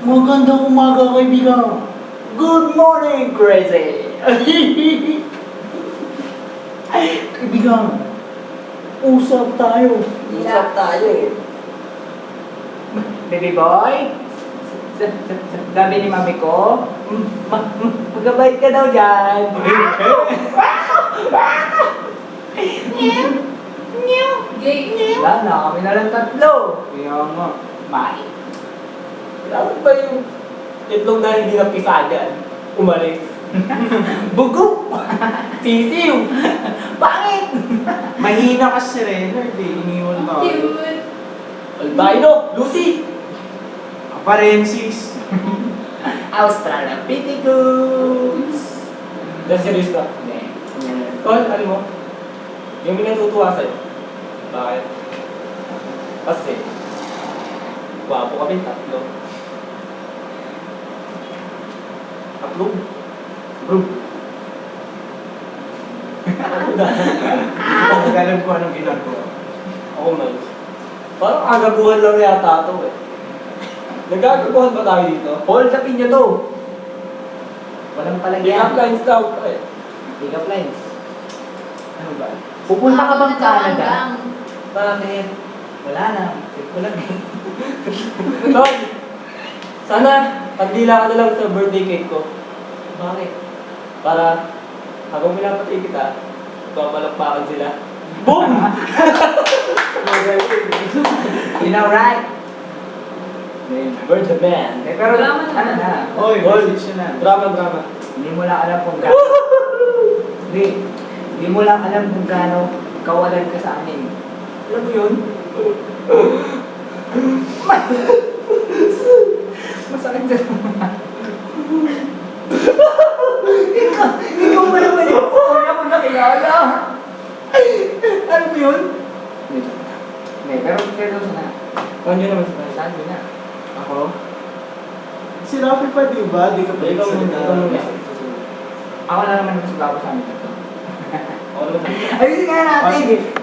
Magandang umaga, kaibigan. Good morning, crazy. Kaibigan, usap tayo. Usap tayo eh. Baby boy? Sabi ni mami ko, magabait ka daw dyan. Wala na, kami na lang tatlo. Kaya nga. Mai. Dapat ba yung itlog na hindi napisagan? Umalis. Bugok. Sisiw. Pangit. Mahina ka si Renard eh. Iniwan tayo. Cute. Albino! Lucy! Aparensis. Australopithecus. That's serious na. Hindi. Tol, alam mo? Yung may natutuwa sa'yo. Bakit? Kasi, gwapo kami tatlo. Tatlong? Bro. Hindi alam ko anong ginagawa. Ako man. Parang agaguhan lang yata ito eh. Nagagaguhan ba tayo dito? Hold upin nyo to. Walang Pick palagyan. up lines daw eh. Pick up lines. Ano ba? Pupunta ka bang Canada? Hanggang. Bakit? Wala na. Check ko lang. Tol! Sana, pagdila ka na lang sa birthday cake ko. Bakit? Para, habang pinapatay kita, papalakpakan sila. Boom! You know, right? Bird the man. Eh, pero Drama na. ano na? Oy, Hoy. message na. Drama. Hindi mo lang alam kung gaano. Hindi mo lang alam kung gaano kawalan ka sa amin. Alam mo yun? Masakit sa ikaw mo naman yung una ko nakilala. Alam mo yun? Hindi, pero seryoso na. Ano yun naman sa Saan yun na? Ako? Si Rafi pa di ba? Di ka pa Ikaw muna. Ako na naman mas bago sa amin ito. Ako naman sa Ayusin nga natin!